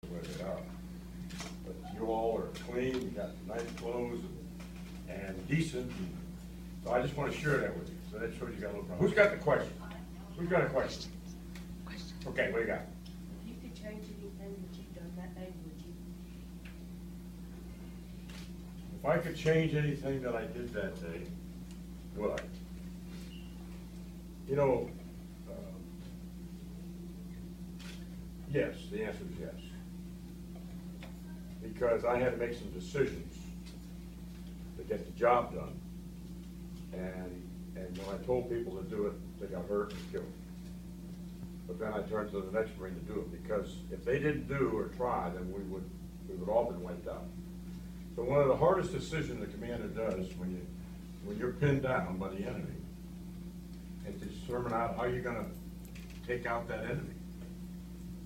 with it out. But you all are clean, you got nice clothes and decent, and so I just want to share that with you. So that shows you got a little problem. Who's got the question? Who's got a question? Okay, what do you got? If you could change anything that you've done that day, would you? If I could change anything that I did that day, would I? You know, yes, the answer is yes. Because I had to make some decisions to get the job done. And when I told people to do it, they got hurt and killed. But then I turned to the next Marine to do it, because if they didn't do or try, then we would all been wiped out. So one of the hardest decisions the commander does when you're pinned down by the enemy is to determine out how you're gonna take out that enemy.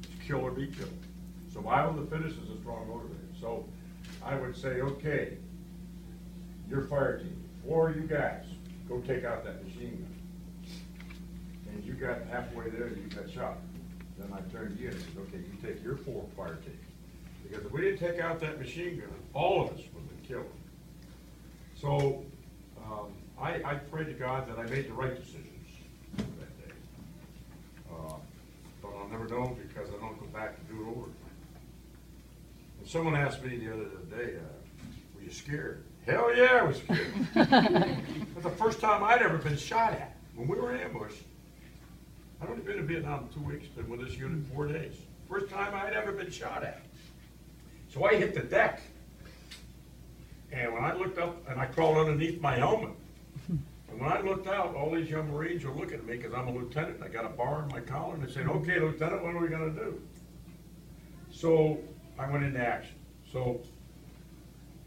It's kill or be killed. Survival of the fittest is a strong motivator. So I would say, okay, your fire team, 4 of you guys, go take out that machine gun. And you got halfway there, you got shot. Then I turned to you and said, okay, you take your 4 fire team. Because if we didn't take out that machine gun, all of us would have been killed. So I pray to God that I made the right decisions that day. But I'll never know, because I don't go back to do it over again. And someone asked me the other day, were you scared? Hell yeah, I was scared. That's the first time I'd ever been shot at. When we were in ambush, I'd only been in Vietnam 2 weeks, been with this unit 4 days. First time I'd ever been shot at. So I hit the deck. And when I looked up, and I crawled underneath my helmet. And when I looked out, all these young Marines were looking at me, because I'm a lieutenant, and I got a bar in my collar, and they said, okay, Lieutenant, what are we gonna do? So I went into action. So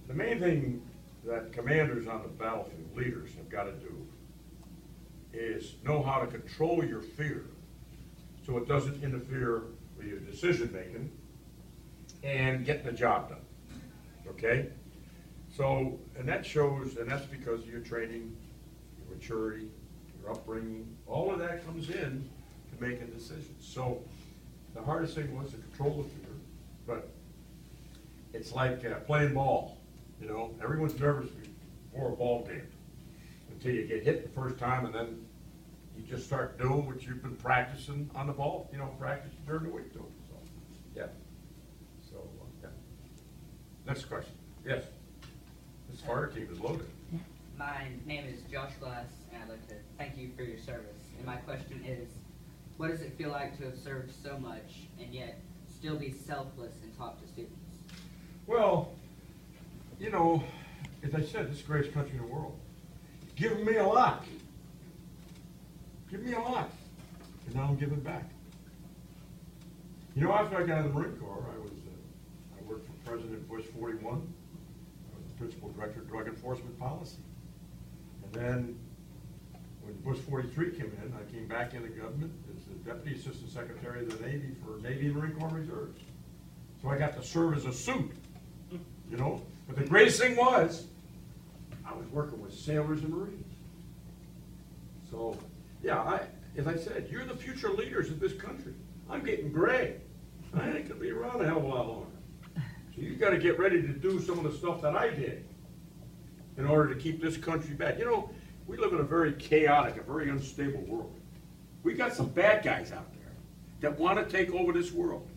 the main thing that commanders on the battlefield, leaders, have got to do is know how to control your fear so it doesn't interfere with your decision making and getting the job done. Okay? So, and that shows, and that's because of your training, your maturity, your upbringing, all of that comes in to making decisions. So the hardest thing was to control the fear, but it's like playing ball. You know, everyone's nervous before a ball game until you get hit the first time, and then you just start doing what you've been practicing on the ball. You know, practice during the week doing. So, yeah. So, yeah. Next question. Yes. This fire team is loaded. My name is Josh Glass, and I'd like to thank you for your service. And my question is, what does it feel like to have served so much and yet still be selfless and talk to students? Well, you know, as I said, this is the greatest country in the world. Give me a lot. Give me a lot. And now I'm giving back. You know, after I got in the Marine Corps, I worked for President Bush 41. I was the principal director of drug enforcement policy. And then when Bush 43 came in, I came back into government as the Deputy Assistant Secretary of the Navy for Navy and Marine Corps Reserves. So I got to serve as a suit, you know. But the greatest thing was, I was working with sailors and Marines. So, yeah, as I said, you're the future leaders of this country. I'm getting gray. I ain't gonna be around a hell of a lot longer. So you gotta get ready to do some of the stuff that I did in order to keep this country back. You know, we live in a very chaotic, a very unstable world. We got some bad guys out there that want to take over this world.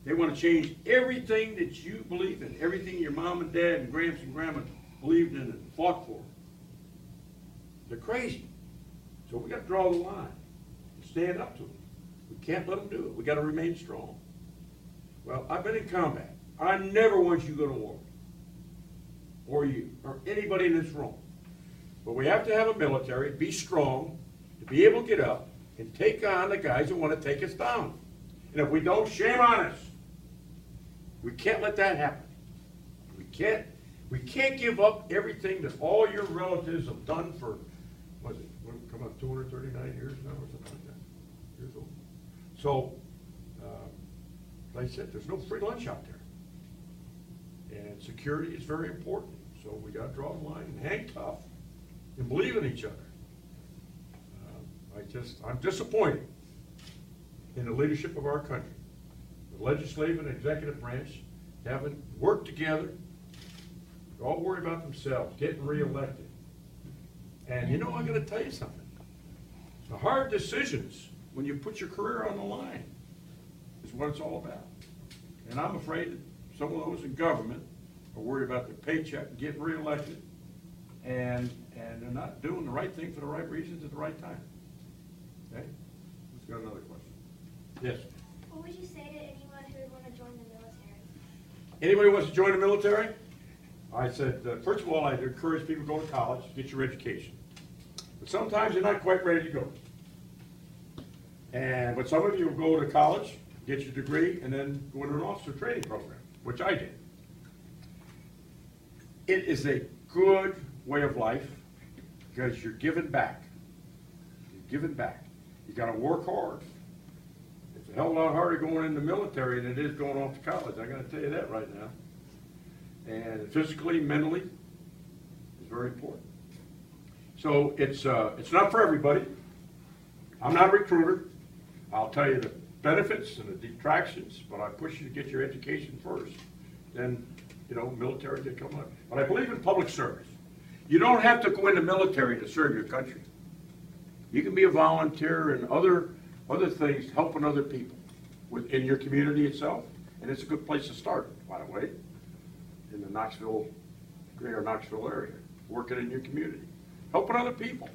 They want to change everything that you believe in, everything your mom and dad and gramps and grandma believed in and fought for. They're crazy. So we got to draw the line and stand up to them. We can't let them do it. We got to remain strong. Well, I've been in combat. I never want you to go to war. Or you, or anybody in this room. But we have to have a military, be strong, to be able to get up and take on the guys who want to take us down. And if we don't, shame on us. We can't let that happen. We can't give up everything that all your relatives have done for, what is it, come up 239 years now or something like that, years old. So, like I said, there's no free lunch out there. And security is very important. So we got to draw the line and hang tough and believe in each other. I'm disappointed in the leadership of our country. the legislative and executive branch, haven't worked together. They all worry about themselves, getting reelected. And you know, I'm gonna tell you something. The hard decisions, when you put your career on the line, is what it's all about. And I'm afraid that some of those in government are worried about their paycheck and getting reelected, and they're not doing the right thing for the right reasons at the right time. Okay? Let's go to another question. Yes? What would you say to anyone who would want to join the military? Anybody wants to join the military? I said, first of all, I'd encourage people to go to college, get your education. But sometimes you're not quite ready to go. But some of you will go to college, get your degree, and then go into an officer training program, which I did. It is a good way of life because you're giving back. You're giving back. You got to work hard. It's a hell of a lot harder going in the military than it is going off to college. I got to tell you that right now. And physically, mentally, is very important. So it's not for everybody. I'm not a recruiter. I'll tell you the benefits and the detractions, but I push you to get your education first. Then, you know, military can come up. But I believe in public service. You don't have to go in the military to serve your country. You can be a volunteer and other things, helping other people within your community itself. And it's a good place to start, by the way, in the greater Knoxville area, working in your community, helping other people.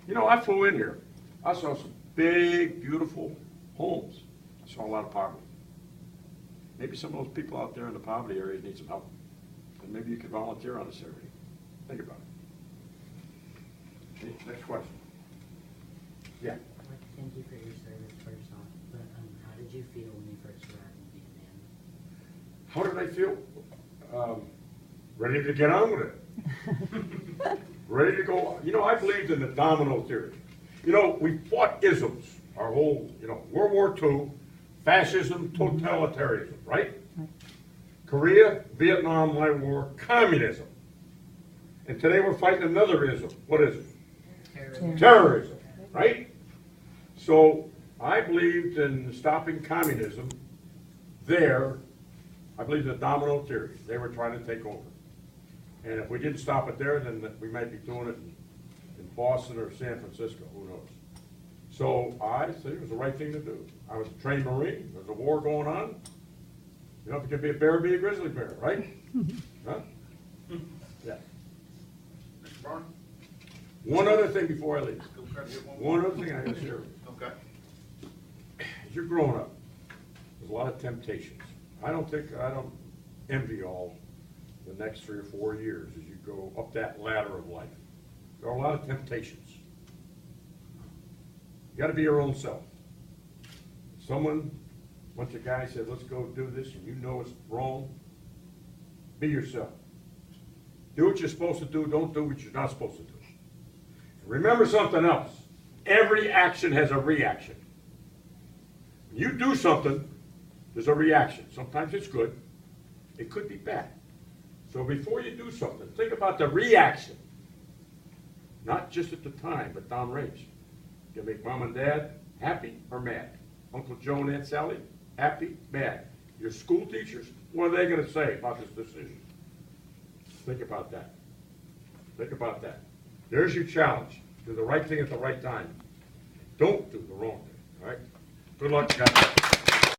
You know, I flew in here. I saw some big, beautiful homes. I saw a lot of poverty. Maybe some of those people out there in the poverty areas need some help. And maybe you could volunteer on this area. Think about it. Okay, next question. Yeah. I'd like to thank you for your service first off, but how did you feel when you first arrived in Vietnam? How did I feel? Ready to get on with it. Ready to go. You know, I believed in the domino theory. You know, we fought isms our whole, World War II, fascism, totalitarianism, right? Korea, Vietnam, my war, communism. And today we're fighting another ism. What is it? Terrorism. Terrorism, right? So I believed in stopping communism there. I believe in the domino theory. They were trying to take over. And if we didn't stop it there, then we might be doing it in Boston or San Francisco, who knows. So I think it was the right thing to do. I was a trained Marine. There's a war going on. You know, if you can be a bear, be a grizzly bear, right? Huh? Yeah. Mr. Barnes? One other thing before I leave. Still trying to get one more? One other thing I gotta share with you. Okay. As you're growing up, there's a lot of temptations. I don't envy all the next 3 or 4 years as you go up that ladder of life. There are a lot of temptations. You gotta be your own self. A bunch of guys said, let's go do this, and you know it's wrong. Be yourself. Do what you're supposed to do, don't do what you're not supposed to do. Remember something else. Every action has a reaction. When you do something, there's a reaction. Sometimes it's good. It could be bad. So before you do something, think about the reaction. Not just at the time, but downrange. You can make mom and dad happy or mad. Uncle Joe and Aunt Sally, happy, mad. Your school teachers, what are they going to say about this decision? Think about that. Think about that. There's your challenge. Do the right thing at the right time. Don't do the wrong thing, all right? Good luck, guys.